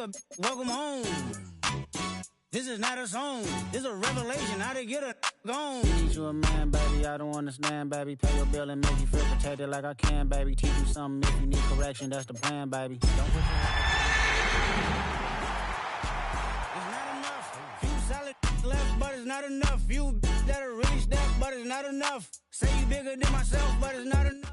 a welcome home. This is not a song. This is a revelation. How to get a gone. Need you a man, baby. I don't understand, baby. Pay your bill and make you feel protected like I can, baby. Teach you something if you need correction. That's the plan, baby. Don't put It's not enough. Few solid left, but it's not enough. Few that'll really step, but it's not enough. Say you bigger than myself, but it's not enough.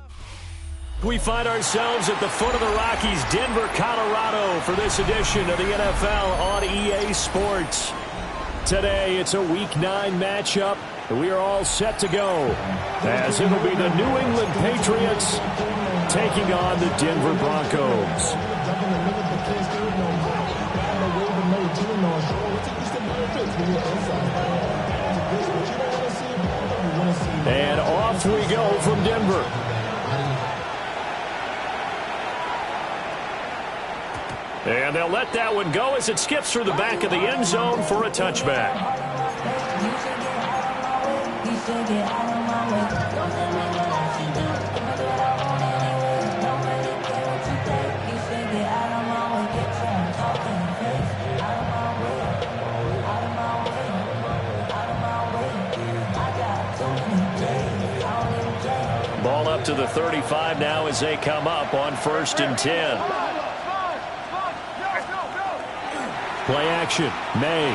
We find ourselves at the foot of the Rockies, Denver, Colorado, for this edition of the NFL on EA Sports. Today, it's a Week 9 matchup, and we are all set to go, as it'll be the New England Patriots taking on the Denver Broncos. And off we go from Denver. And they'll let that one go as it skips through the back of the end zone for a touchback. Ball up to the 35 now as they come up on 1st and 10. Play action, May.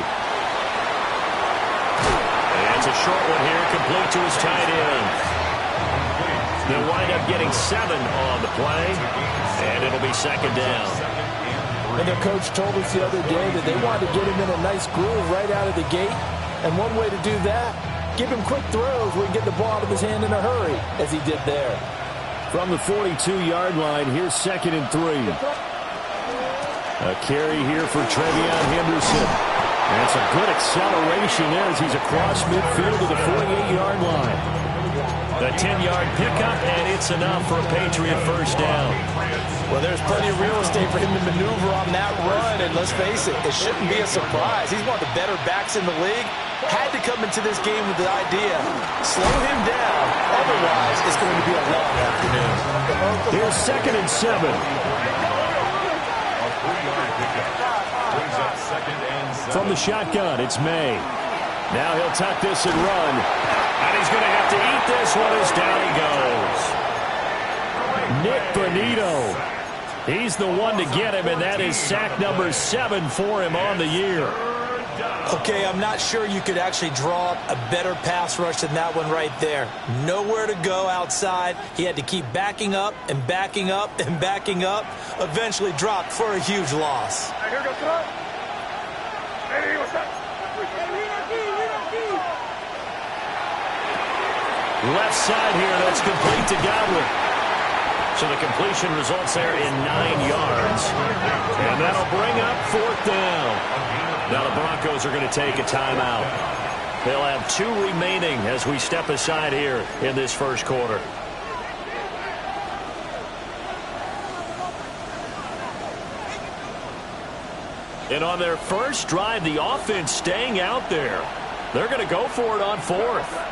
And it's a short one here, complete to his tight end. They'll wind up getting 7 on the play, and it'll be 2nd down. And their coach told us the other day that they wanted to get him in a nice groove right out of the gate. And one way to do that, give him quick throws where he can get the ball out of his hand in a hurry, as he did there. From the 42-yard line, here's 2nd and 3. A carry here for Trevion Henderson. And it's a good acceleration there as he's across midfield to the 48-yard line. The 10-yard pickup, and it's enough for a Patriot first down. Well, there's plenty of real estate for him to maneuver on that run, and let's face it, it shouldn't be a surprise. He's one of the better backs in the league. Had to come into this game with the idea, slow him down, otherwise it's going to be a long afternoon. Here's 2nd and 7. From the shotgun, it's May. Now he'll tuck this and run. And he's going to have to eat this one as down he goes. Nick Bonito. He's the one to get him, and that is sack number 7 for him on the year. Okay, I'm not sure you could actually draw up a better pass rush than that one right there. Nowhere to go outside. He had to keep backing up and backing up and backing up. Eventually dropped for a huge loss. Left side here, that's complete to Godwin. So the completion results there in 9 yards. And that'll bring up 4th down. Now the Broncos are going to take a timeout. They'll have 2 remaining as we step aside here in this first quarter. And on their first drive, the offense staying out there. They're going to go for it on 4th.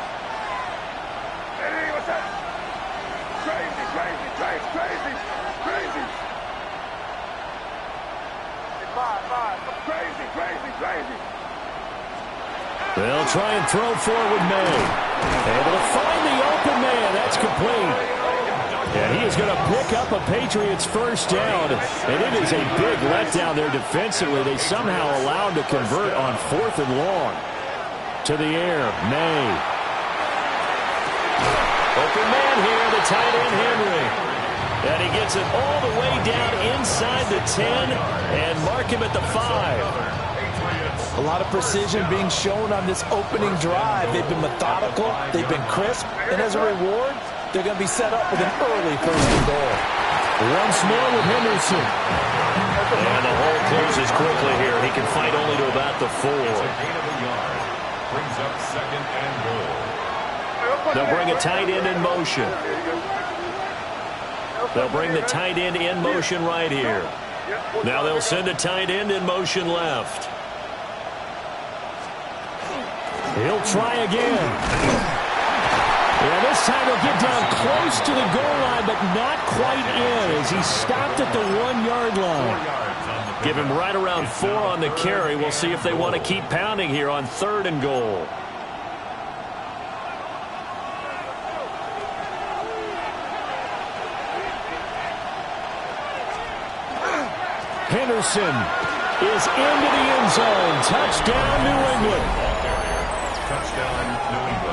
They'll try and throw forward May. Able to find the open man. That's complete. And he is going to pick up a Patriots first down. And it is a big letdown there defensively. They somehow allowed to convert on 4th and long. To the air, May. Open man here, the tight end Henry. And he gets it all the way down inside the 10 and mark him at the 5. A lot of precision being shown on this opening drive. They've been methodical, they've been crisp, and as a reward, they're going to be set up with an early 1st and goal. Once more with Henderson. And the hole closes quickly here. He can fight only to about the 4. Brings up 2nd and goal. They'll bring a tight end in motion. They'll bring the tight end in motion right here. Now they'll send a tight end in motion left. He'll try again. And this time he'll get down close to the goal line, but not quite in as he stopped at the 1-yard line. Give him right around 4 on the carry. We'll see if they want to keep pounding here on 3rd and goal. Henderson is into the end zone. Touchdown, New England.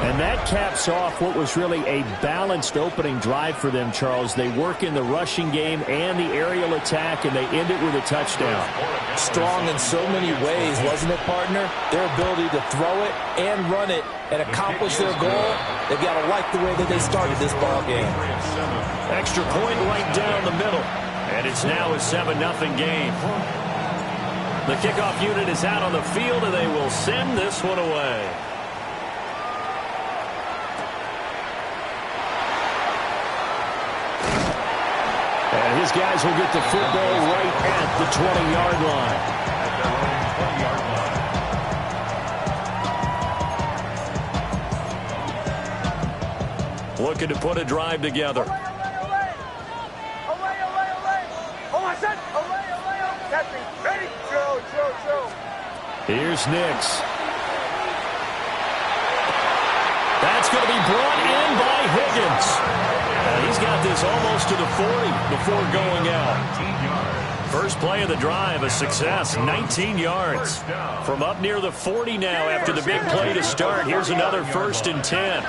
And that caps off what was really a balanced opening drive for them, Charles. They work in the rushing game and the aerial attack, and they end it with a touchdown. Strong in so many ways, wasn't it, partner? Their ability to throw it and run it and accomplish their goal, they've got to like the way that they started this ball game. Extra point right down the middle. And it's now a 7-0 game. The kickoff unit is out on the field, and they will send this one away. And his guys will get the football right at the 20-yard line. Looking to put a drive together. Here's Nix. That's going to be brought in by Higgins. He's got this almost to the 40 before going out. First play of the drive, a success, 19 yards. From up near the 40 now after the big play to start. Here's another 1st and 10.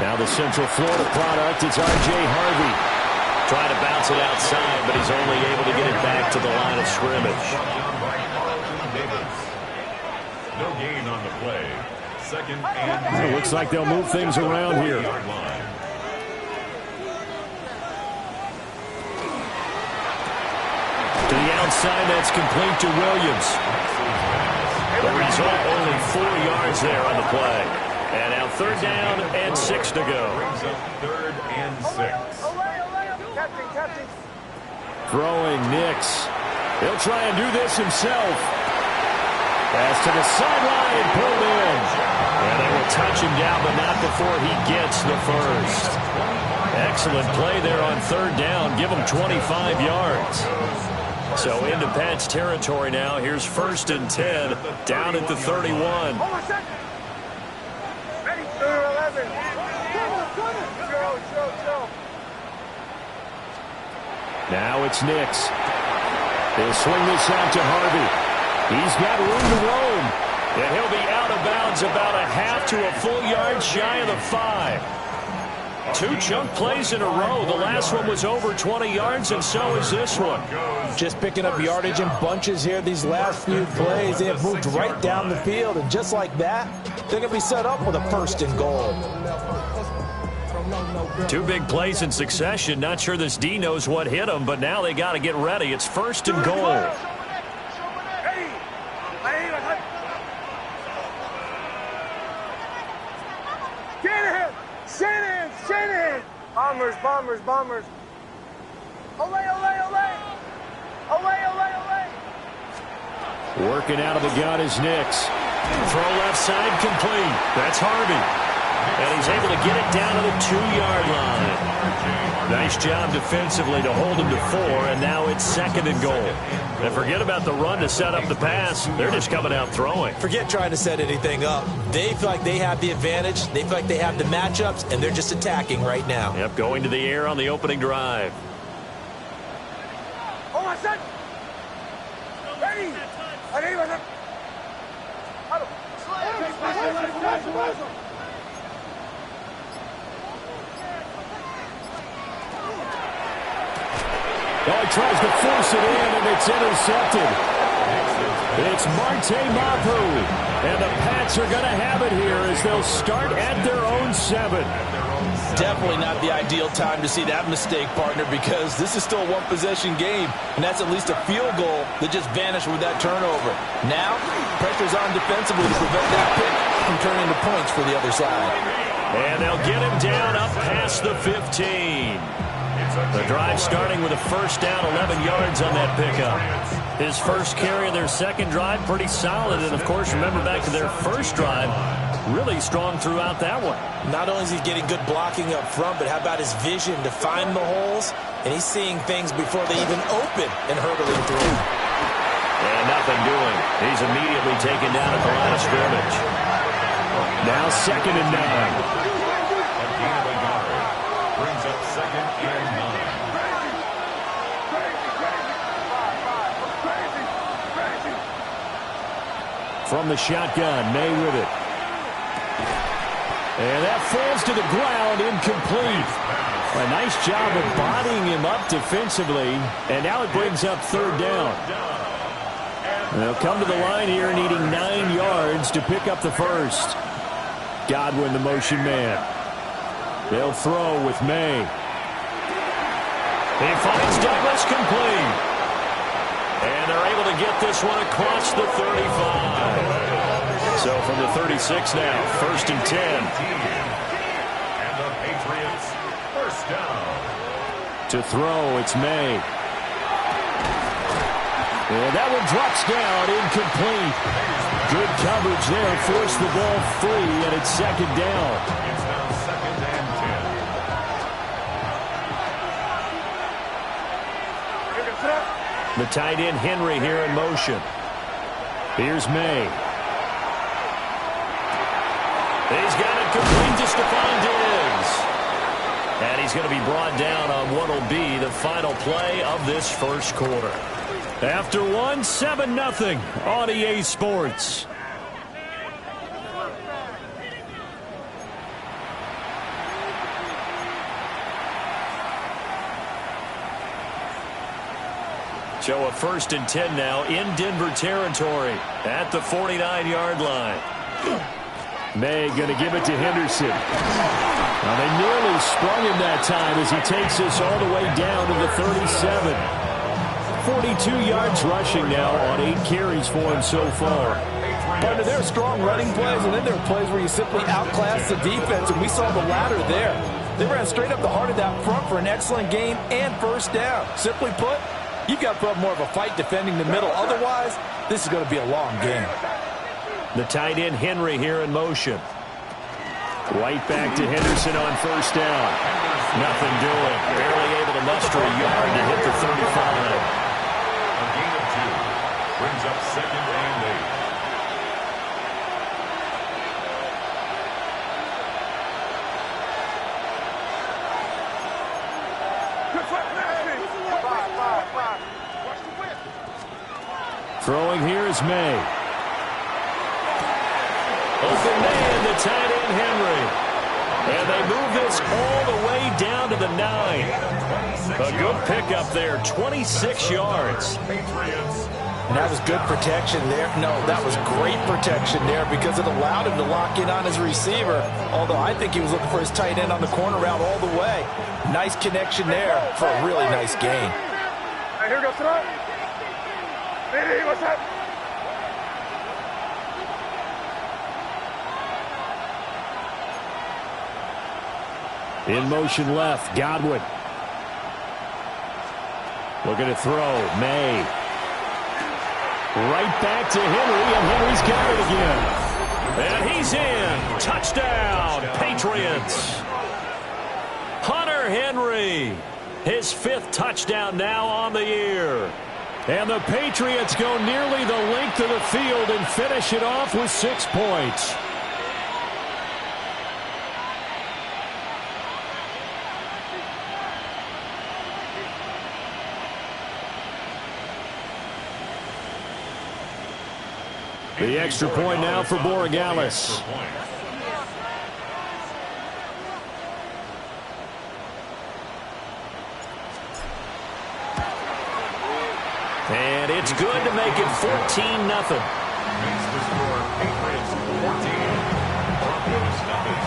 Now the Central Florida product, it's R.J. Harvey. Trying to bounce it outside, but he's only able to get it back to the line of scrimmage. No gain on the play. 2nd and it looks like they'll move things around here. To the outside, that's complete to Williams. The result, only 4 yards there on the play. And now 3rd down and 6 to go. 3rd and 6. Throwing Nix. He'll try and do this himself. Pass to the sideline and pulled in. And they will touch him down, but not before he gets the first. Excellent play there on 3rd down. Give him 25 yards. So into Pat's territory now. Here's 1st and 10 down at the 31. Now it's Nix. They'll swing this out to Harvey. He's got room to roam. And he'll be out of bounds about a half to a full yard shy of the 5. 2 chunk plays in a row. The last one was over 20 yards, and so is this one. Just picking up yardage in bunches here. These last few plays, they have moved right down the field. And just like that, they're going to be set up with a 1st and goal. 2 big plays in succession. Not sure this D knows what hit them, but now they got to get ready. It's 1st and goal. Bombers. Olay, olay, olay. Olay, olay, olay. Working out of the gun is Nix. Throw left side complete. That's Harvey. And he's able to get it down to the 2-yard line. Nice job defensively to hold him to 4, and now it's 2nd and goal. And forget about the run to set up the pass. They're just coming out throwing. Forget trying to set anything up. They feel like they have the advantage. They feel like they have the matchups, and they're just attacking right now. Yep, going to the air on the opening drive. Oh, my son. Ready. Oh, he tries to force it in, and it's intercepted. It's Marte Mapu. And the Pats are going to have it here as they'll start at their own 7. Definitely not the ideal time to see that mistake, partner, because this is still a one-possession game, and that's at least a field goal that just vanished with that turnover. Now, pressure's on defensively to prevent that pick from turning into points for the other side. And they'll get him down up past the 15. The drive starting with a 1st down, 11 yards on that pickup. His first carry of their 2nd drive, pretty solid. And, of course, remember back to their first drive, really strong throughout that one. Not only is he getting good blocking up front, but how about his vision to find the holes? And he's seeing things before they even open and hurdling through. And nothing doing. He's immediately taken down at the line of scrimmage. Now 2nd and 9. A gain of a yard. Brings up 2nd and 9. From the shotgun, May with it. And that falls to the ground, incomplete. A nice job of bodying him up defensively. And now it brings up 3rd down. They'll come to the line here needing 9 yards to pick up the first. Godwin, the motion man. They'll throw with May. He finds Douglas complete. And they're able to get this one across the 35. So from the 36 now, 1st and 10. And the Patriots, 1st down. To throw, it's May. And that one drops down, incomplete. Good coverage there, forced the ball free, and it's 2nd down. It's now 2nd and 10. The tight end, Henry, here in motion. Here's May. He's got it complete to Stephon Diggs. And he's going to be brought down on what will be the final play of this first quarter. After 1, 7-0 on EA Sports. So a 1st and 10 now in Denver territory at the 49-yard line. May going to give it to Henderson. Now they nearly sprung him that time as he takes this all the way down to the 37. 42 yards rushing now on 8 carries for him so far. Partner, there are strong running plays, and then there are plays where you simply outclass the defense, and we saw the latter there. They ran straight up the heart of that front for an excellent gain and 1st down. Simply put, you've got to put up more of a fight defending the middle. Otherwise, this is going to be a long game. The tight end, Henry, here in motion. Right back to Henderson on 1st down. Nothing doing. Barely able to muster a yard to hit the 35. A gain of 2. Brings up 2nd and 8. Throwing here is May. Open man, the tight end, Henry. And they move this all the way down to the 9. A good pickup there, 26 yards. And that was good protection there. No, that was great protection there because it allowed him to lock in on his receiver. Although I think he was looking for his tight end on the corner route all the way. Nice connection there for a really nice gain. Hey, here goes tonight. Hey, what's up? In motion left, Godwin. Looking to throw, May. Right back to Henry, and Henry's got it again. And he's in. Touchdown, Patriots. Hunter Henry, his 5th touchdown now on the year. And the Patriots go nearly the length of the field and finish it off with 6 points. The extra point now for Borregales. And it's good to make it 14-0. Makes the score Patriots 14, Broncos nothing.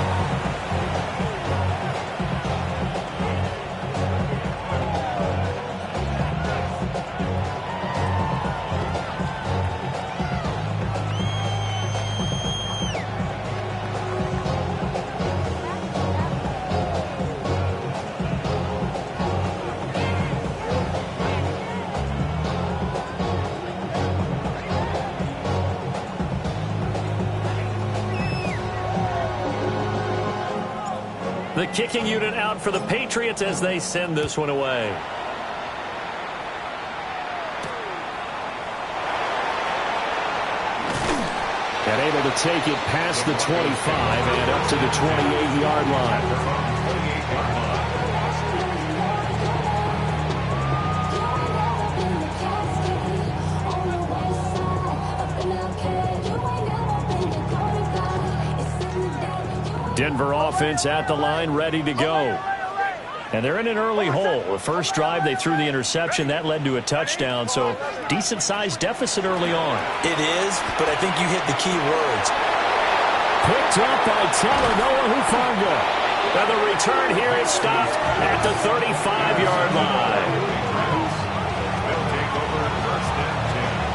The kicking unit out for the Patriots as they send this one away. And able to take it past the 25 and up to the 28-yard line. Denver offense at the line, ready to go. And they're in an early hole. The first drive, they threw the interception. That led to a touchdown, so decent-sized deficit early on. It is, but I think you hit the key words. Picked up by Talanoa Hufanga. And the return here is stopped at the 35-yard line.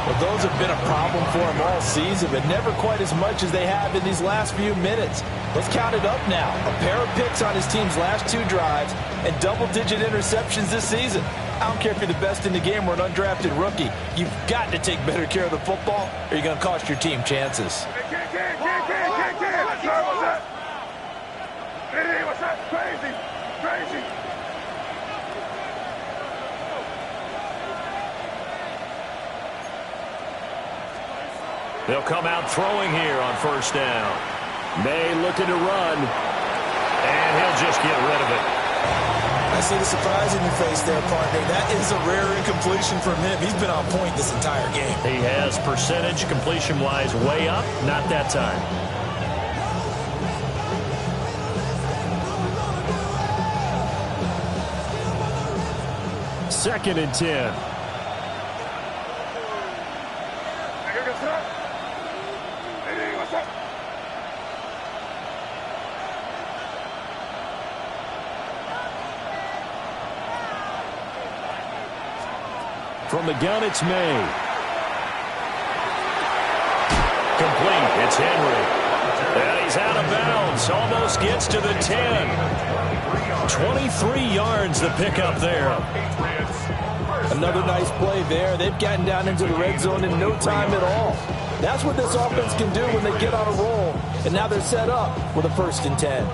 Well, those have been a problem for him all season, but never quite as much as they have in these last few minutes. Let's count it up now. A pair of picks on his team's last 2 drives and double-digit interceptions this season. I don't care if you're the best in the game or an undrafted rookie. You've got to take better care of the football or you're going to cost your team chances. What's that? Crazy. They'll come out throwing here on first down. May looking to run, and he'll just get rid of it. I see the surprise in your face there, partner. That is a rare incompletion from him. He's been on point this entire game. He has percentage completion-wise way up, not that time. Second and 10. From the gun, it's May. Complete. It's Henry. And he's out of bounds. Almost gets to the 10. 23 yards the pickup there. Another nice play there. They've gotten down into the red zone in no time at all. That's what this offense can do when they get on a roll. And now they're set up with a 1st and 10.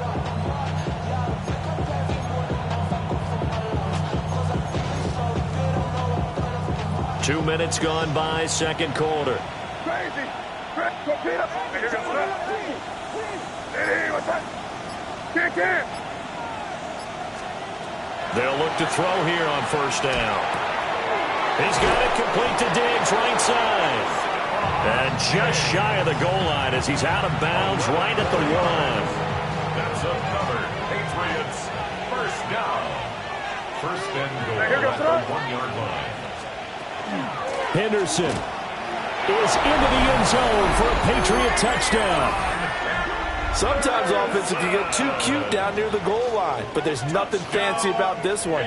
Two minutes gone by, second quarter. Crazy. What's that? Kick. They'll look to throw here on first down. He's got it complete to Diggs, right side. And just shy of the goal line as he's out of bounds right at the 1. That's another Patriots first down. First and goal at the 1-yard line. Henderson is into the end zone for a Patriot touchdown. Sometimes offenses can get too cute down near the goal line, but there's nothing fancy about this one.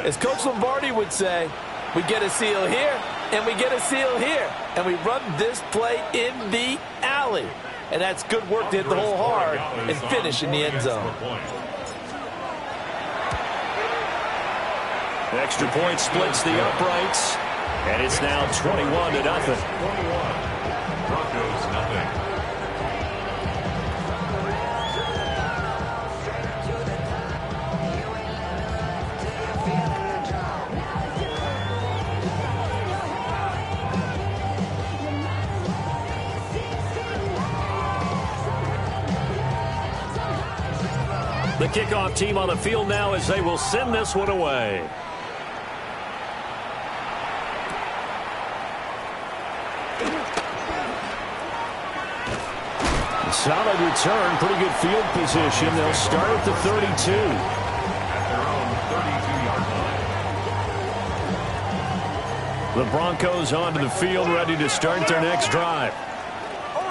As Coach Lombardi would say, we get a seal here, and we get a seal here, and we run this play in the alley. And that's good work to hit the hole hard and finish in the end zone. The extra point splits the uprights. And it's now 21-0. Broncos nothing. The kickoff team on the field now as they will send this one away. Solid return, pretty good field position. They'll start at the 32. At their own 32-yard line. The Broncos onto the field, ready to start their next drive.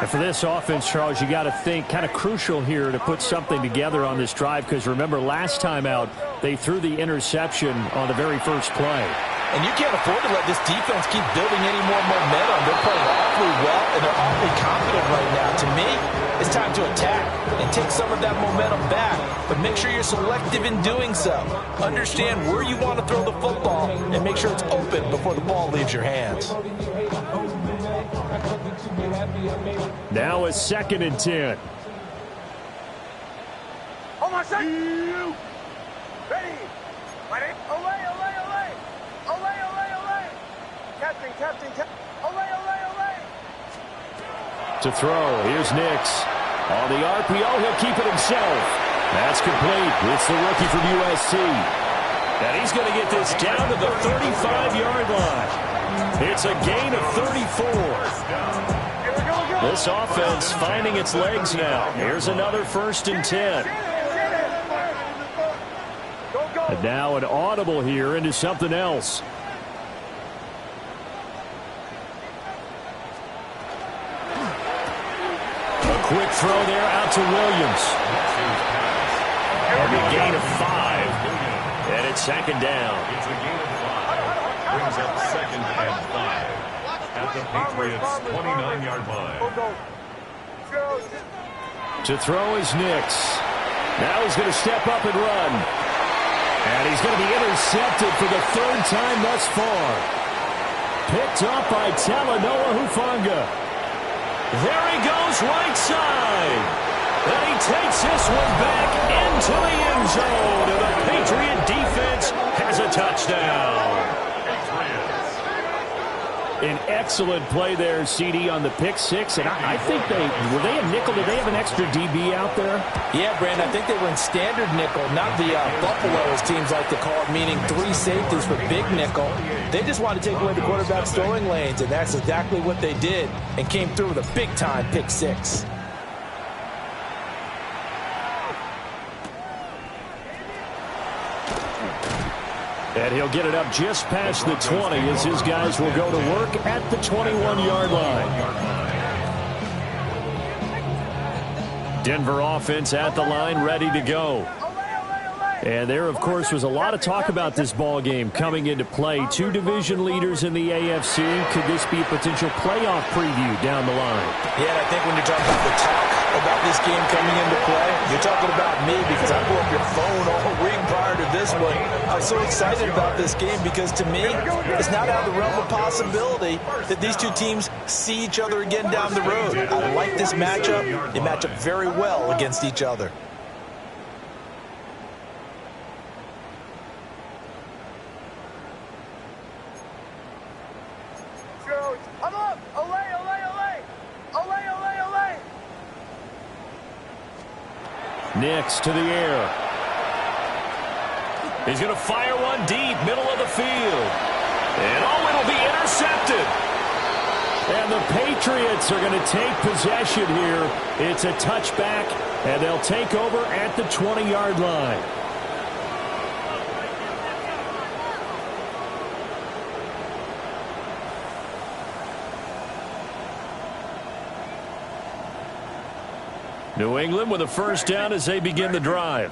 And for this offense, Charles, you got to think kind of crucial here to put something together on this drive, because remember last time out they threw the interception on the very first play. And you can't afford to let this defense keep building any more momentum. They're playing awfully well, and they're awfully confident right now. To me, it's time to attack and take some of that momentum back. But make sure you're selective in doing so. Understand where you want to throw the football and make sure it's open before the ball leaves your hands. Now a 2nd and 10. Hold on a second. Ready. Ready. Olay. Captain. Olay. To throw, here's Nix. On the RPO, he'll keep it himself. That's complete. It's the rookie from USC. And he's going to get this down to the 35-yard line. It's a gain of 34. This offense finding its legs now. Here's another 1st and 10. And now an audible here into something else. A quick throw there out to Williams. A gain of 5. And it's 2nd down. It's a gain of 5. Brings up 2nd and 5. At the Patriots' 29-yard line. To throw is Nix. Now he's going to step up and run. And he's going to be intercepted for the 3rd time thus far. Picked up by Talanoa Hufanga. There he goes right side. And he takes this one back into the end zone. And the Patriot defense has a touchdown. An excellent play there, CD, on the pick 6. And I think were they a nickel? Did they have an extra DB out there? Yeah, Brandon, I think they were in standard nickel, not the Buffalo, as teams like to call it, meaning 3 safeties for big nickel. They just wanted to take away the quarterback's throwing lanes, and that's exactly what they did, and came through with a big-time pick 6. And he'll get it up just past the 20 as his guys will go to work at the 21-yard line. Denver offense at the line, ready to go. And there, of course, was a lot of talk about this ball game coming into play. 2 division leaders in the AFC. Could this be a potential playoff preview down the line? Yeah, and I think when you're talking about the talk about this game coming into play, you're talking about me, because I blew up your phone all week prior to this one. I was so excited about this game because, to me, it's not out of the realm of possibility that these 2 teams see each other again down the road. I like this matchup. They match up very well against each other. Nix to the air. He's going to fire one deep, middle of the field. And it'll be intercepted. And the Patriots are going to take possession here. It's a touchback, and they'll take over at the 20-yard line. New England with a 1st down as they begin the drive.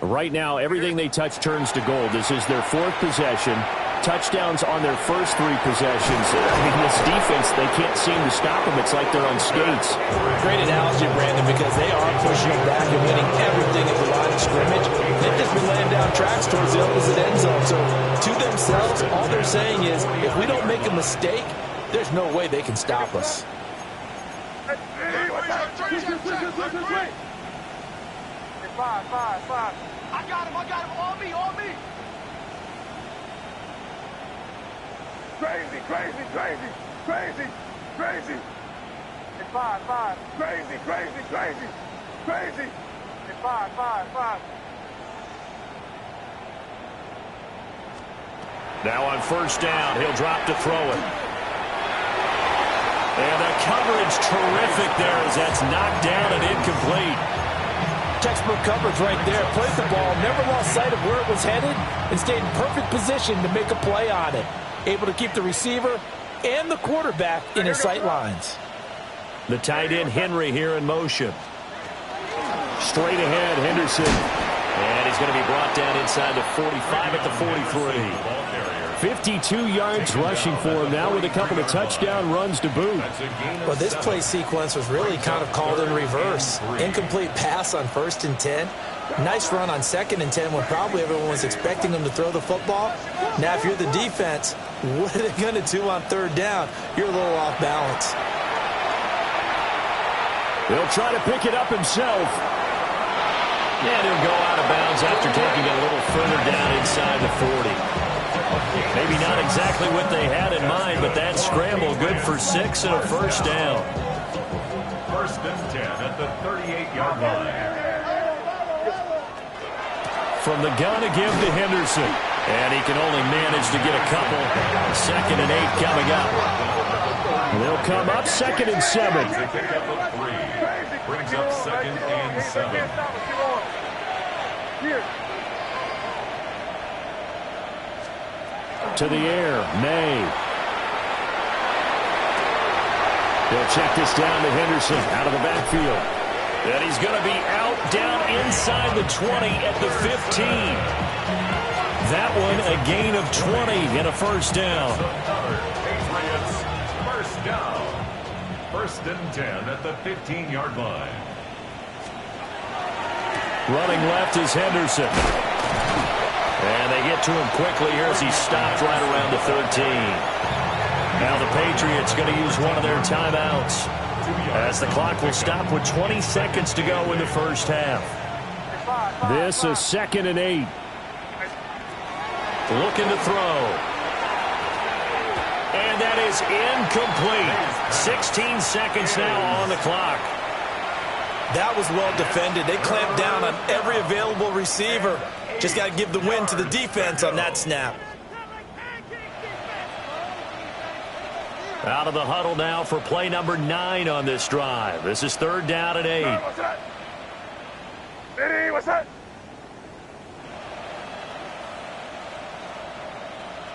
Right now, everything they touch turns to gold. This is their 4th possession. Touchdowns on their first 3 possessions. I mean, this defense, they can't seem to stop them. It's like they're on skates. Great analogy, Brandon, because they are pushing them back and winning everything at the line of scrimmage. They've just been laying down tracks towards the opposite end zone. So, to themselves, all they're saying is, if we don't make a mistake, there's no way they can stop us. Five. I got him. On me. Crazy. It's five. Crazy. It's five. Now on 1st down, he'll drop to throw it. And the coverage terrific there as that's knocked down and incomplete. Textbook coverage right there. Played the ball, never lost sight of where it was headed, and stayed in perfect position to make a play on it. Able to keep the receiver and the quarterback in his sight lines. The tight end Henry here in motion. Straight ahead, Henderson. And he's going to be brought down inside the 45 at the 43. 52 yards rushing for him now with a couple of touchdown runs to boot. Well, this play sequence was really kind of called in reverse. Incomplete pass on 1st and 10. Nice run on 2nd and 10 when probably everyone was expecting him to throw the football. Now, if you're the defense, what are they going to do on 3rd down? You're a little off balance. He'll try to pick it up himself. And he'll go out of bounds after taking it a little further down inside the 40. Maybe not exactly what they had in mind, but that scramble good for 6 and a 1st down. First and 10 at the 38-yard line. From the gun again to Henderson. And he can only manage to get a couple. 2nd and 8 coming up. They'll come up 2nd and 7. They pick up a 3. Brings up 2nd and 7. To the air, May. They'll check this down to Henderson out of the backfield. And he's going to be out down inside the 20 at the 15. That one a gain of 20 and a first down. Another Patriots first down. 1st and 10 at the 15-yard line. Running left is Henderson. And they get to him quickly here as he stopped right around the 13. Now the Patriots going to use one of their timeouts as the clock will stop with 20 seconds to go in the first half. This is 2nd and 8. Looking to throw. And that is incomplete. 16 seconds now on the clock. That was well defended. They clamped down on every available receiver. Just got to give the win to the defense on that snap. Out of the huddle now for play number 9 on this drive. This is 3rd down and 8. What's that? Eddie, what's that?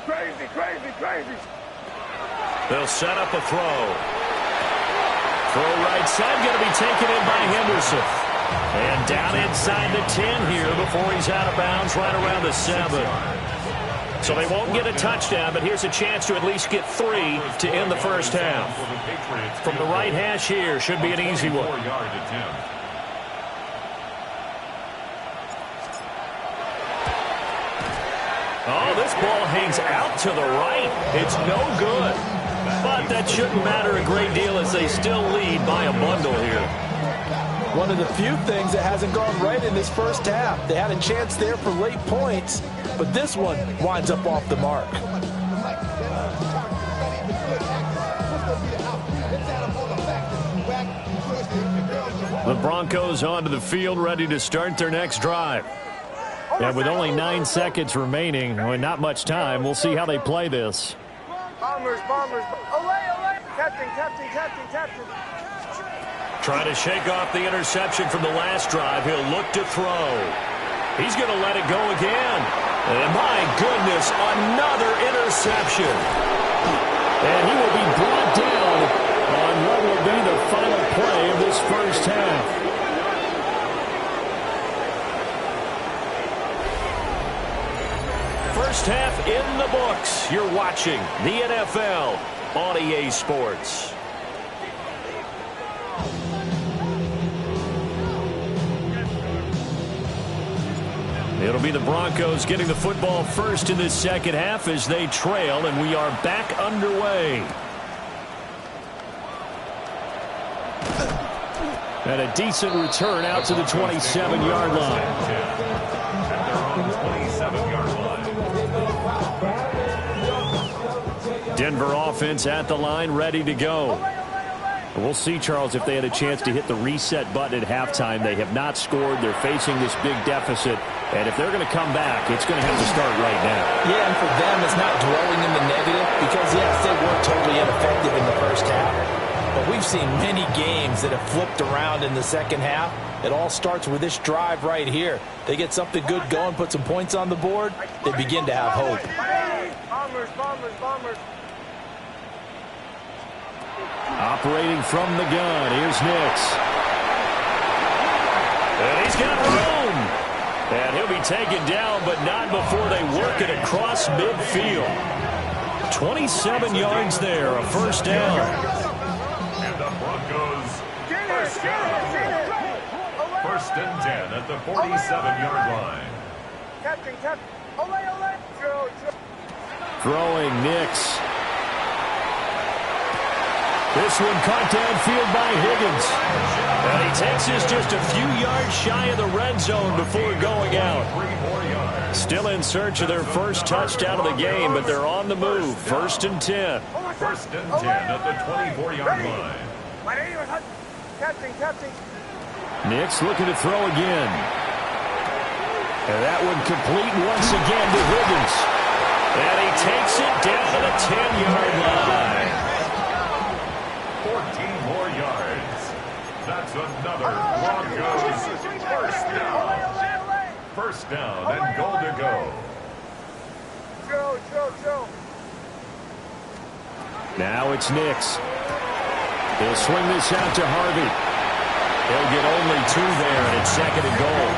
Crazy, crazy, crazy. They'll set up a throw. Throw right side, going to be taken in by Henderson. And down inside the 10 here before he's out of bounds right around the 7. So they won't get a touchdown, but here's a chance to at least get 3 to end the first half. From the right hash here, should be an easy one. Oh, this ball hangs out to the right. It's no good. But that shouldn't matter a great deal as they still lead by a bundle here. One of the few things that hasn't gone right in this first half. They had a chance there for late points, but this one winds up off the mark. The Broncos onto the field ready to start their next drive. And with only 9 seconds remaining, not much time, we'll see how they play this. Bombers, bombers. Olay, olay. Captain, captain, captain, captain. Trying to shake off the interception from the last drive. He'll look to throw. He's going to let it go again. And my goodness, another interception. And he will be brought down on what will be the final play of this first half. First half in the books. You're watching the NFL on EA Sports. It'll be the Broncos getting the football first in this second half as they trail, and we are back underway. And a decent return out to the 27-yard line. At their own 27-yard line. Denver offense at the line, ready to go. We'll see, Charles, if they had a chance to hit the reset button at halftime. They have not scored. They're facing this big deficit. And if they're going to come back, it's going to have to start right now. Yeah, and for them, it's not dwelling in the negative because, yes, they were totally ineffective in the first half. But we've seen many games that have flipped around in the second half. It all starts with this drive right here. They get something good going, put some points on the board, they begin to have hope. Bombers, bombers, bombers. Operating from the gun, here's Nix. And he's got room. And he'll be taken down, but not before they work it across midfield. 27 yards there, a first down. And the Broncos first down. 1st and 10 at the 47-yard line. Captain, captain. Olay, olay. Go, go. Throwing Nix. This one caught downfield by Higgins. And he takes this just a few yards shy of the red zone before going out. Still in search of their first touchdown of the game, but they're on the move. 1st and 10. 1st and 10 at the 24-yard line. Captain. Nick's looking to throw again. And that one complete once again to Higgins. And he takes it down to the 10-yard line. 14 more yards. That's another Broncos first down. First down and goal to go. Joe. Now it's Nix. He'll swing this out to Harvey. He'll get only 2 there, and it's second and goal.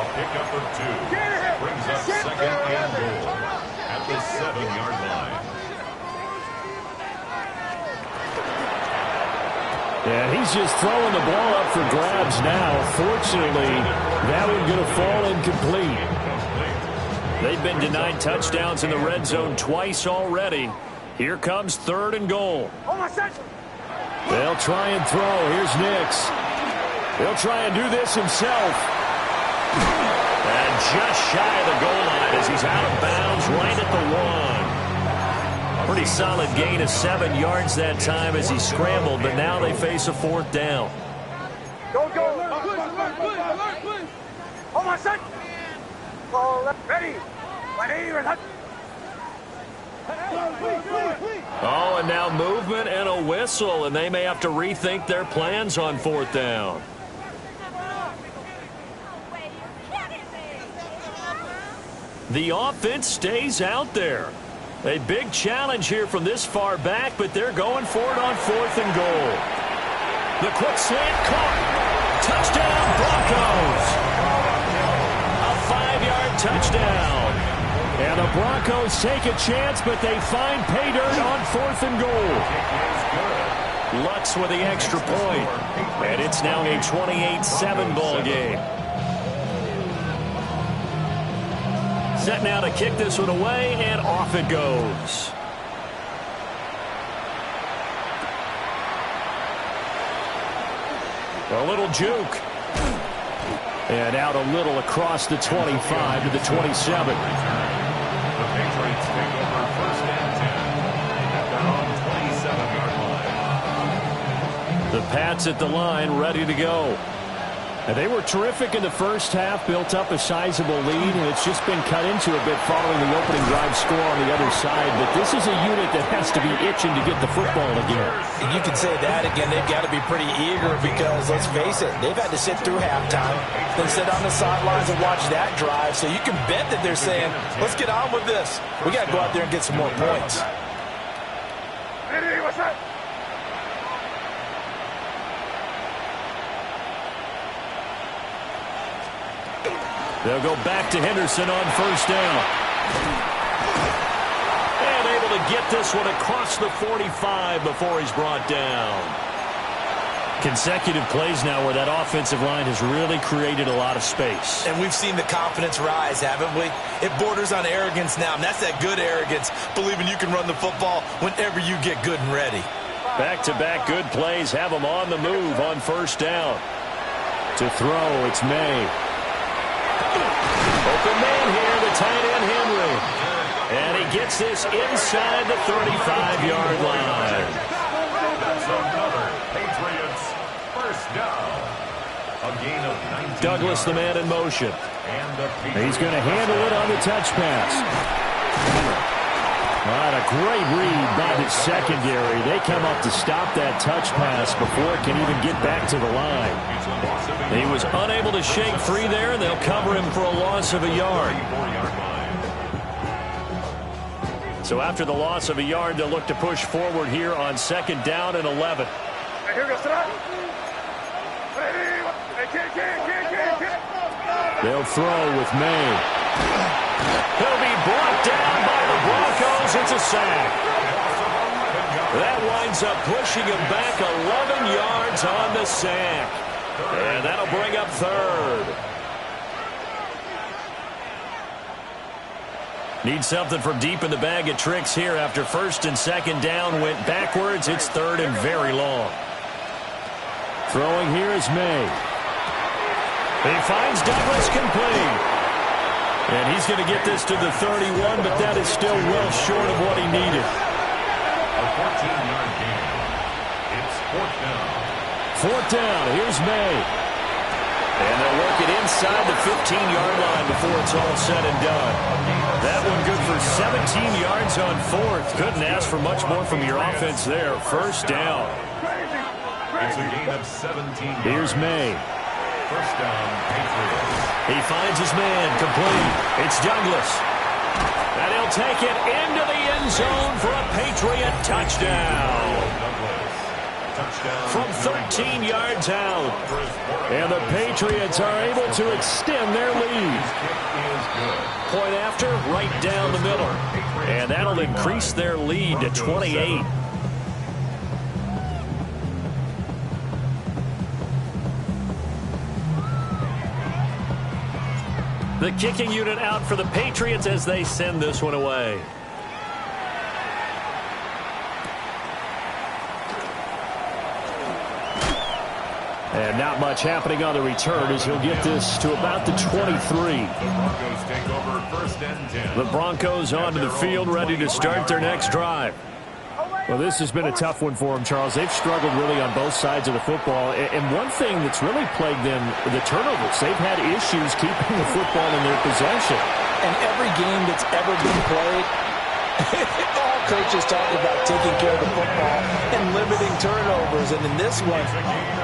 A pickup of 2. Brings up second and goal at the 7-yard line. Yeah, he's just throwing the ball up for grabs now. Fortunately, that one's going to fall incomplete. They've been denied touchdowns in the red zone twice already. Here comes third and goal. They'll try and throw. Here's Nix. He'll try and do this himself. And just shy of the goal line as he's out of bounds right at the 1. Pretty solid gain of 7 yards that time as he scrambled, but now they face a 4th down. Go. Hold on, son. Ready. Oh, and now movement and a whistle, and they may have to rethink their plans on 4th down. The offense stays out there. A big challenge here from this far back, but they're going for it on 4th and goal. The quick slant caught. Touchdown, Broncos. A 5-yard touchdown. And the Broncos take a chance, but they find pay dirt on 4th and goal. Lutz with the extra point. And it's now a 28-7 ball game. Set now to kick this one away, and off it goes. A little juke. And out a little across the 25 to the 27. The Patriots take over first and 10 at their own 27-yard line. The Pats at the line, ready to go. And they were terrific in the first half, built up a sizable lead, and it's just been cut into a bit following the opening drive score on the other side. But this is a unit that has to be itching to get the football again. And you can say that again. They've got to be pretty eager because, let's face it, they've had to sit through halftime, then sit on the sidelines and watch that drive. So you can bet that they're saying, let's get on with this. We got to go out there and get some more points. Hey, what's up? They'll go back to Henderson on first down. And able to get this one across the 45 before he's brought down. Consecutive plays now where that offensive line has really created a lot of space. And we've seen the confidence rise, haven't we? It borders on arrogance now, and that's that good arrogance, believing you can run the football whenever you get good and ready. Back-to-back good plays have them on the move on first down. To throw, it's May. Open man here, the tight end Henry. And he gets this inside the 35-yard line. That's another Patriots first down. A gain of 19 Douglas, the man in motion. And He's going to handle it on the touch pass. A great read by the secondary. They come up to stop that touch pass before it can even get back to the line. He was unable to shake free there, and they'll cover him for a loss of a yard. So after the loss of a yard, they'll look to push forward here on second down and 11. They'll throw with May. He'll be brought down by the Broncos. It's a sack. That winds up pushing him back 11 yards on the sack. And that'll bring up third. Need something from deep in the bag of tricks here after first and second down went backwards. It's third and very long. Throwing here is May. He finds Douglas complete. And he's going to get this to the 31, but that is still well short of what he needed. A 14 Fourth down. Here's May. And they'll work it inside the 15-yard line before it's all said and done. That one good for 17 yards on fourth. Couldn't ask for much more from your offense there. First down. It's a gain of 17 yards. Here's May. First down, Patriots. He finds his man, complete. It's Douglas. And he'll take it into the end zone for a Patriot touchdown. From 13 yards out. And the Patriots are able to extend their lead. Point after, right down the middle. And that'll increase their lead to 28. The kicking unit out for the Patriots as they send this one away. And not much happening on the return as he'll get this to about the 23. Broncos take over first and 10. The Broncos onto the field, ready to start their next drive. Well, this has been a tough one for them, Charles. They've struggled really on both sides of the football. And one thing that's really plagued them, the turnovers. They've had issues keeping the football in their possession. And every game that's ever been played, all coaches talk about taking care of the football and limiting turnovers. And in this one,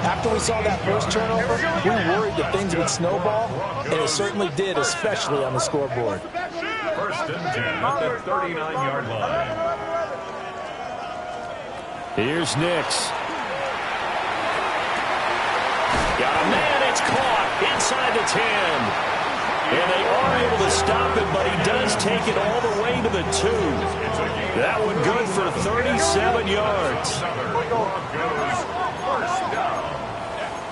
after we saw that first turnover, we worried that things would snowball, and it certainly did, especially on the scoreboard. First and 10 at the 39-yard line. Here's Nix. Got a man, it's caught inside the 10. And they are able to stop it, but he does take it all the way to the 2. That one good for 37 yards. Broncos first down.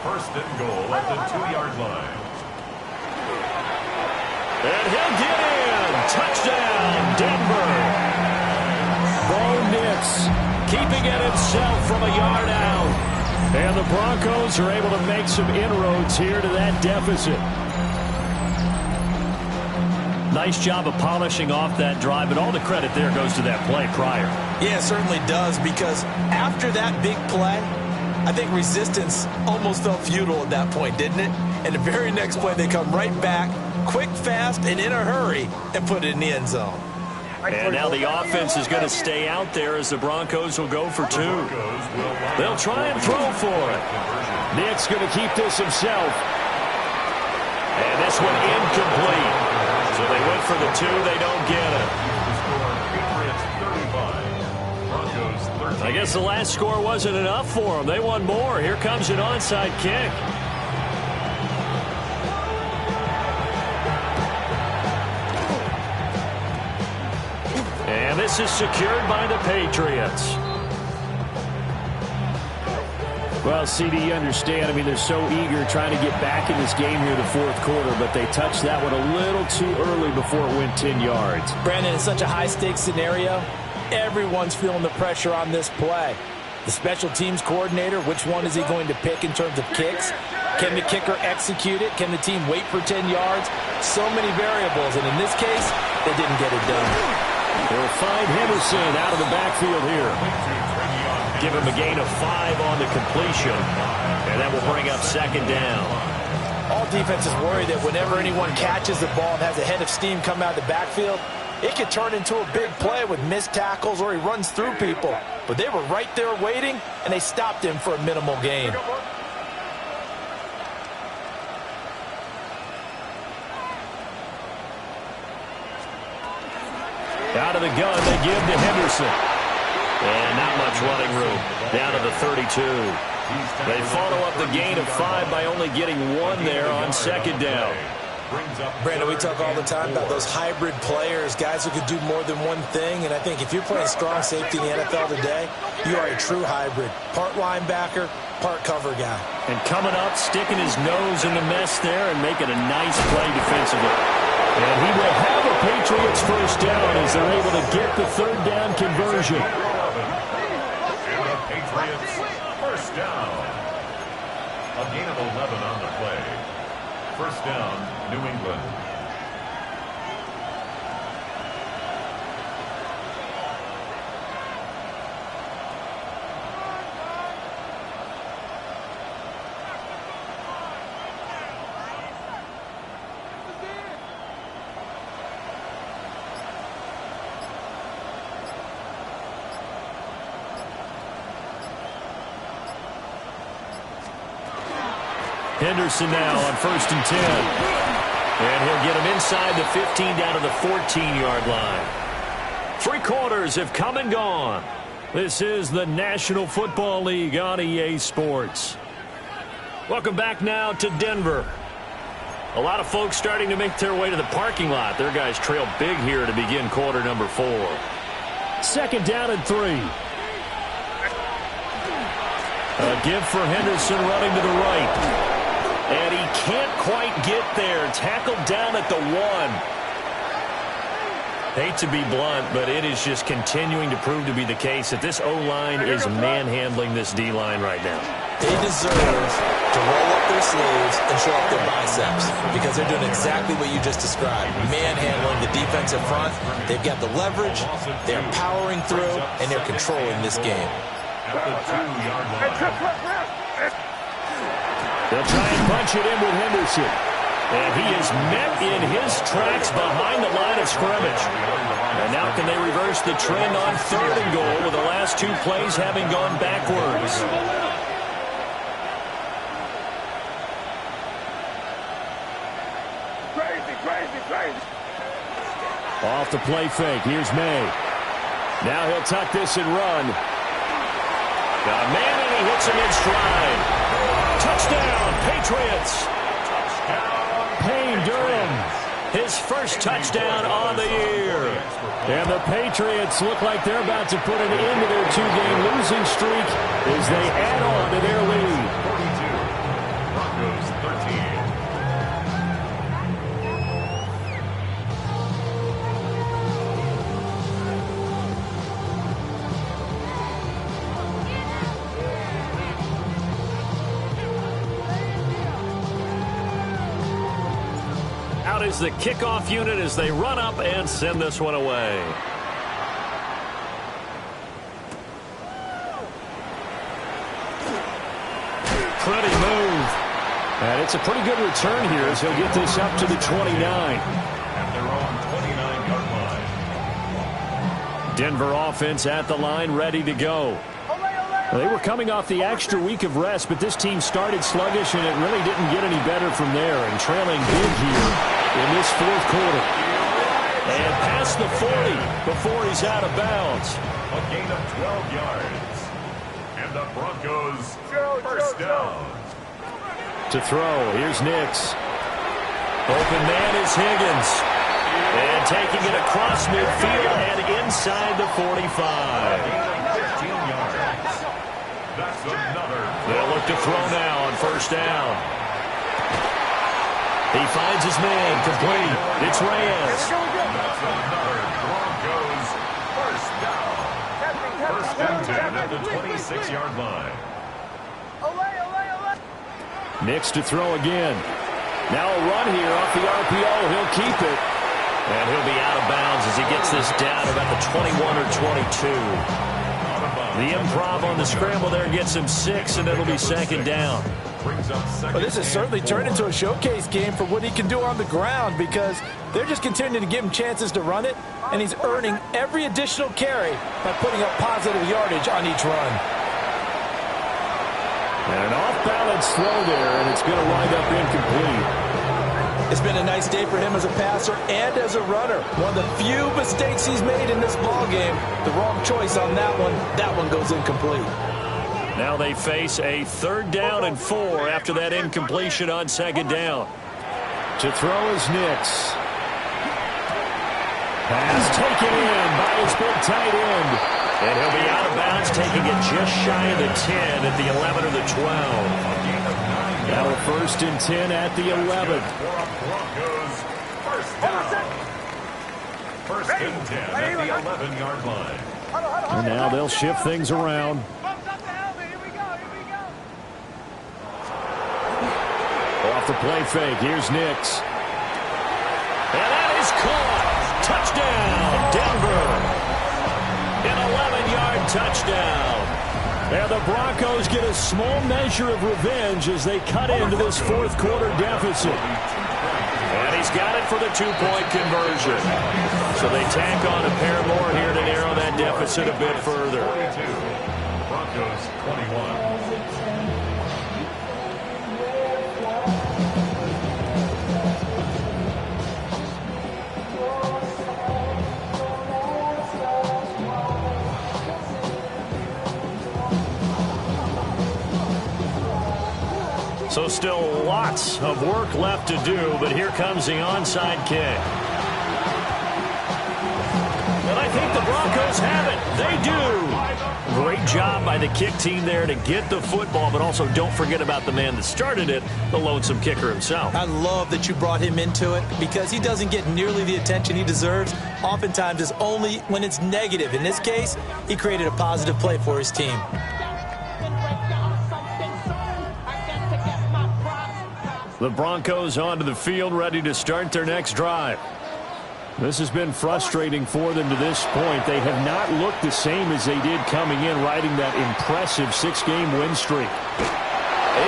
First and goal at the 2-yard line. And he'll get in. Touchdown, Denver. Bo Nix keeping it himself from a yard out. And the Broncos are able to make some inroads here to that deficit. Nice job of polishing off that drive, and all the credit there goes to that play prior. Yeah, it certainly does, because after that big play, I think resistance almost felt futile at that point, didn't it? And the very next play, they come right back, quick, fast, and in a hurry, and put it in the end zone. And now the offense is going to stay out there as the Broncos will go for 2. They'll try and throw for it. Nick's going to keep this himself. And this one incomplete. So they went for the 2. They don't get it. I guess the last score wasn't enough for them. They won more. Here comes an onside kick. And this is secured by the Patriots. Well, CD, you understand. I mean, they're so eager trying to get back in this game here in the fourth quarter, but they touched that one a little too early before it went 10 yards. Brandon, it's such a high-stakes scenario. Everyone's feeling the pressure on this play. The special teams coordinator, which one is he going to pick in terms of kicks? Can the kicker execute it? Can the team wait for 10 yards? So many variables, and in this case, they didn't get it done. They'll find Henderson out of the backfield here. Give him a gain of 5 on the completion, and that will bring up second down. All defenses worry that whenever anyone catches the ball and has a head of steam come out of the backfield, it could turn into a big play with missed tackles or he runs through people. But they were right there waiting, and they stopped him for a minimal gain. Out of the gun, they give to Henderson. And not much running room. Down to the 32. They follow up the gain of 5 by only getting 1 there on second down. Brandon, we talk all the time about those hybrid players, guys who could do more than one thing. And I think if you're playing strong safety in the NFL today, you are a true hybrid. Part linebacker, part cover guy. And coming up, sticking his nose in the mess there and making a nice play defensively. And he will have a Patriots first down as they're able to get the third down conversion. Patriots first down. A gain of 11 on the play. First down, New England. Henderson now on 1st and 10. And he'll get him inside the 15 down to the 14-yard line. 3 quarters have come and gone. This is the National Football League on EA Sports. Welcome back now to Denver. A lot of folks starting to make their way to the parking lot. Their guys trail big here to begin quarter number 4. 2nd down and 3. A give for Henderson running to the right. And he can't quite get there. Tackled down at the 1. Hate to be blunt, but it is just continuing to prove to be the case that this O-line is manhandling this D-line right now. They deserve to roll up their sleeves and show up their biceps because they're doing exactly what you just described. Manhandling the defensive front. They've got the leverage, they're powering through, and they're controlling this game. At the 2-yard line. They'll try and punch it in with Henderson. And he is met in his tracks behind the line of scrimmage. And now can they reverse the trend on 3rd and goal with the last 2 plays having gone backwards? Crazy. Off the play fake. Here's May. Now he'll tuck this and run. Got a man and he hits him in stride. Touchdown, Patriots. Payne Durham, his first touchdown on the year. And the Patriots look like they're about to put an end to their 2-game losing streak as they add on to their lead. 42, Broncos 13. Is the kickoff unit as they run up and send this one away. Pretty move. And it's a pretty good return here as he'll get this up to the 29. And they're on 29-yard line. Denver offense at the line, ready to go. They were coming off the extra week of rest, but this team started sluggish, and it really didn't get any better from there, and trailing big here in this 4th quarter. And past the 40 before he's out of bounds. A gain of 12 yards. And the Broncos first down. To throw, here's Nix. Open man is Higgins. And taking it across midfield and inside the 45. 15 yards. That's another. They'll look to throw now on 1st down. He finds his man, complete. It's Reyes. That's another Broncos first down. 1st and 10 at the 26-yard line. Nix to throw again. Now a run here off the RPO. He'll keep it. And he'll be out of bounds as he gets this down about the 21 or 22. The improv on the scramble there gets him 6, and it'll be 2nd down. Well, this has certainly turned into a showcase game for what he can do on the ground because they're just continuing to give him chances to run it, and he's earning every additional carry by putting up positive yardage on each run. And an off-balance throw there, and it's going to wind up incomplete. It's been a nice day for him as a passer and as a runner. One of the few mistakes he's made in this ballgame. The wrong choice on that one. That one goes incomplete. Now they face a 3rd down and 4 after that incompletion on 2nd down. To throw is Nix. Pass taken in by his big tight end. And he'll be out of bounds, taking it just shy of the 10 at the 11 or the 12. Now a 1st and 10 at the 11. Broncos first down. 1st and 10 at the 11-yard line. And now they'll shift things around. Off the play fake, here's Nix. And that is caught. Touchdown, Denver. An 11-yard touchdown. And the Broncos get a small measure of revenge as they cut into this 4th quarter deficit. And he's got it for the 2-point conversion. So they tack on a pair more here to narrow that deficit a bit further. 42, Broncos 21. So still lots of work left to do, but here comes the onside kick. And I think the Broncos have it. They do. Great job by the kick team there to get the football, but also don't forget about the man that started it, the lonesome kicker himself. I love that you brought him into it because he doesn't get nearly the attention he deserves. Oftentimes it's only when it's negative. In this case, he created a positive play for his team. The Broncos onto the field, ready to start their next drive. This has been frustrating for them to this point. They have not looked the same as they did coming in, riding that impressive 6-game win streak.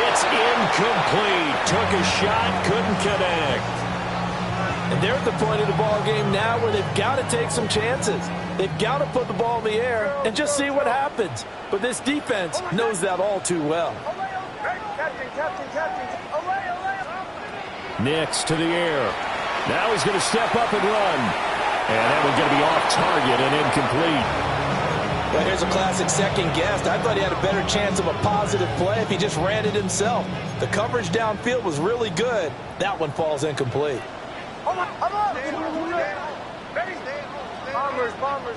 It's incomplete. Took a shot, couldn't connect. And they're at the point of the ball game now where they've got to take some chances. They've got to put the ball in the air and just see what happens. But this defense knows that all too well. Nix to the air. Now he's going to step up and run. And that one's going to be off target and incomplete. Well, here's a classic second guess. I thought he had a better chance of a positive play if he just ran it himself. The coverage downfield was really good. That one falls incomplete.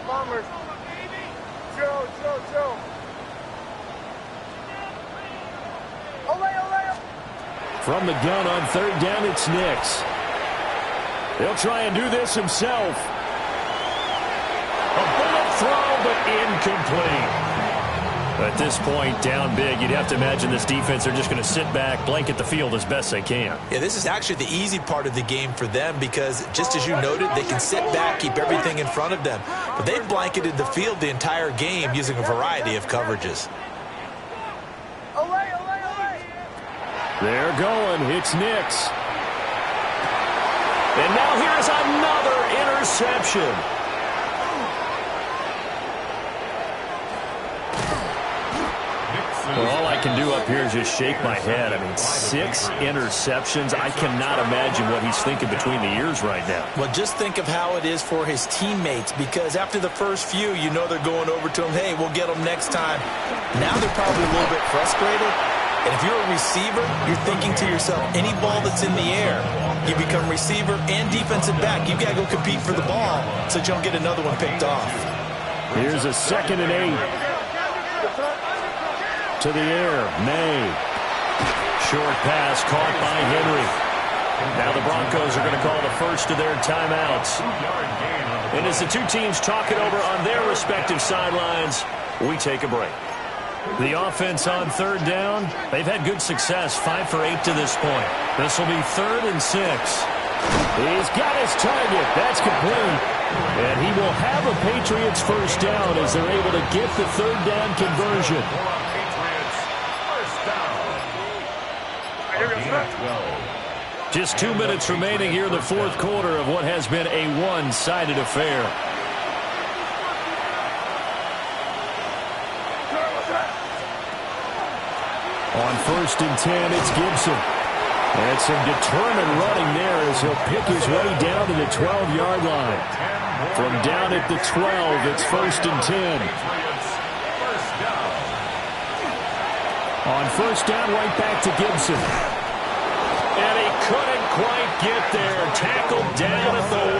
Bombers. Chill. From the gun on third down, it's Nix. He'll try and do this himself. A bullet throw, but incomplete. At this point, down big, you'd have to imagine this defense, they're just going to sit back, blanket the field as best they can. Yeah, this is actually the easy part of the game for them because, just as you noted, they can sit back, keep everything in front of them. But they've blanketed the field the entire game using a variety of coverages. They're going. It's Nix. And now here's another interception. Well, all I can do up here is just shake my head. I mean, 6 interceptions. I cannot imagine what he's thinking between the ears right now. Well, just think of how it is for his teammates, because after the first few, you know they're going over to him, hey, we'll get them next time. Now they're probably a little bit frustrated. And if you're a receiver, you're thinking to yourself, any ball that's in the air, you become receiver and defensive back. You've got to go compete for the ball so that you don't get another one picked off. Here's a 2nd and 8. To the air, May. Short pass caught by Henry. Now the Broncos are going to call the first of their timeouts. And as the two teams talk it over on their respective sidelines, we take a break. The offense on third down, they've had good success, 5 for 8 to this point. This will be 3rd and 6. He's got his target. That's complete. And he will have a Patriots first down as they're able to get the third down conversion. Just 2 minutes remaining here in the fourth quarter of what has been a one-sided affair. On 1st and 10, it's Gibson. And some determined running there as he'll pick his way down to the 12-yard line. From down at the 12, it's 1st and 10. On 1st down, right back to Gibson. And he couldn't quite get there. Tackled down at the 1.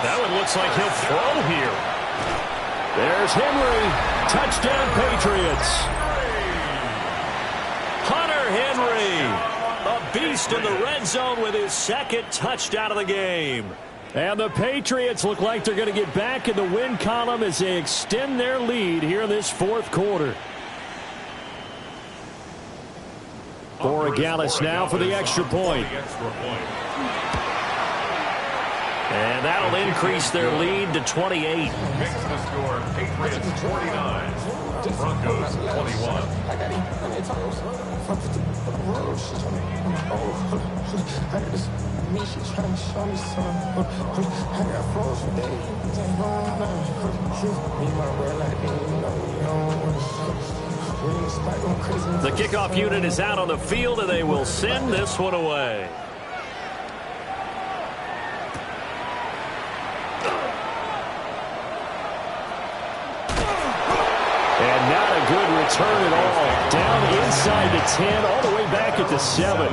That one looks like he'll throw here. There's Henry. Touchdown, Patriots. Hunter Henry, a beast in the red zone with his 2nd touchdown of the game. And the Patriots look like they're going to get back in the win column as they extend their lead here in this fourth quarter. Borregales now for the extra point. And that'll increase their lead to 28. Makes the score Patriots 49, Broncos 21. The kickoff unit is out on the field, and they will send this one away. return at all. Down inside the 10, all the way back at the 7.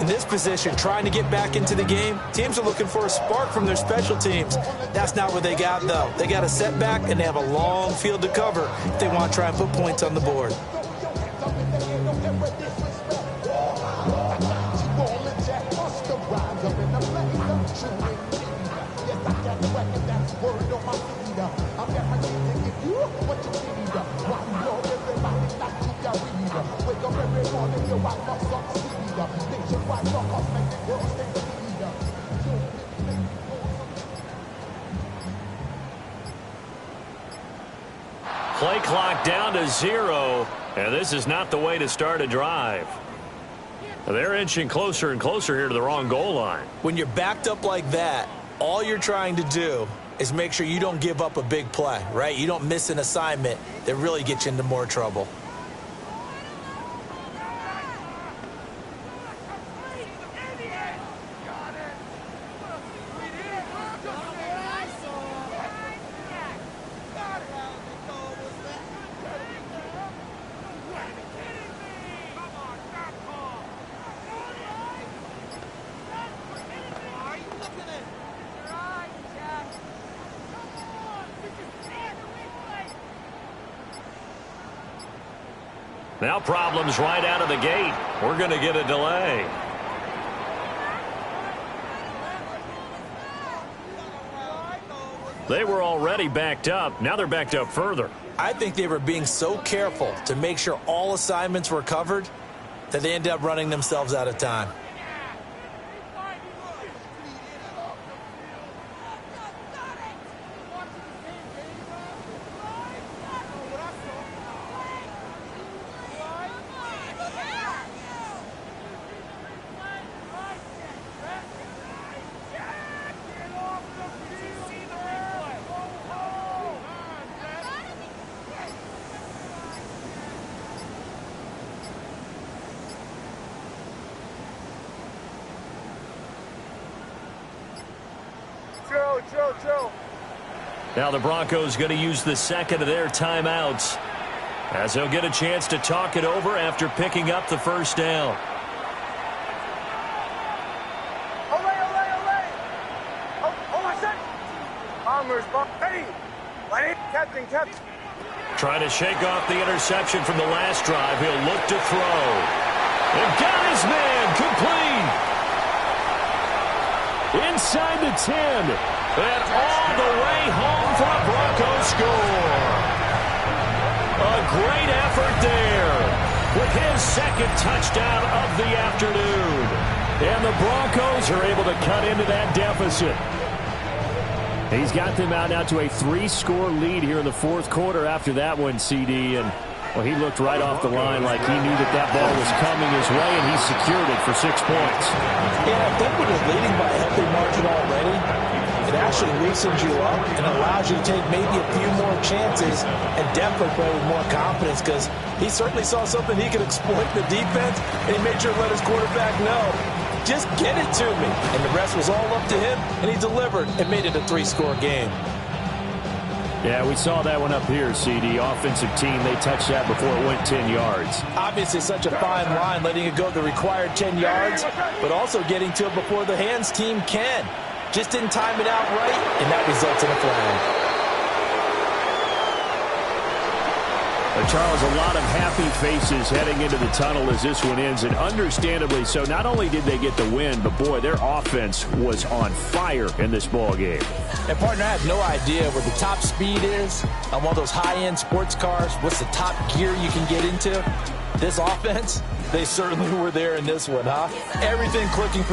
In this position, trying to get back into the game, teams are looking for a spark from their special teams. That's not what they got, though. They got a setback, and they have a long field to cover if they want to try and put points on the board. Play clock down to 0, and this is not the way to start a drive. They're inching closer and closer here to the wrong goal line. When you're backed up like that, all you're trying to do is make sure you don't give up a big play, right? You don't miss an assignment that really gets you into more trouble. Now problems right out of the gate. We're going to get a delay. They were already backed up. Now they're backed up further. I think they were being so careful to make sure all assignments were covered that they ended up running themselves out of time. Chill. Now the Broncos going to use the second of their timeouts as they'll get a chance to talk it over after picking up the first down. Captain. Trying to shake off the interception from the last drive. He'll look to throw. And got his man complete. Inside the 10. And all the way home for a Broncos score. A great effort there with his second touchdown of the afternoon. And the Broncos are able to cut into that deficit. He's got them out now to a 3-score lead here in the fourth quarter after that one, CD. And, well, he looked right off the line like he knew that ball was coming his way, and he secured it for 6 points. Yeah, I think when you're leading by a healthy margin already, it actually loosens you up and allows you to take maybe a few more chances and definitely play with more confidence because he certainly saw something he could exploit in the defense, and he made sure to let his quarterback know. Just get it to me. And the rest was all up to him, and he delivered and made it a 3-score game. Yeah, we saw that one up here, CD. Offensive team, they touched that before it went 10 yards. Obviously such a fine line, letting it go the required 10 yards, but also getting to it before the hands team can. Just didn't time it out right, and that results in a flag. Charles, a lot of happy faces heading into the tunnel as this one ends, and understandably so. Not only did they get the win, but, boy, their offense was on fire in this ball game. And, partner, I have no idea what the top speed is on one of those high-end sports cars. What's the top gear you can get into? This offense, they certainly were there in this one, huh? Everything clicking for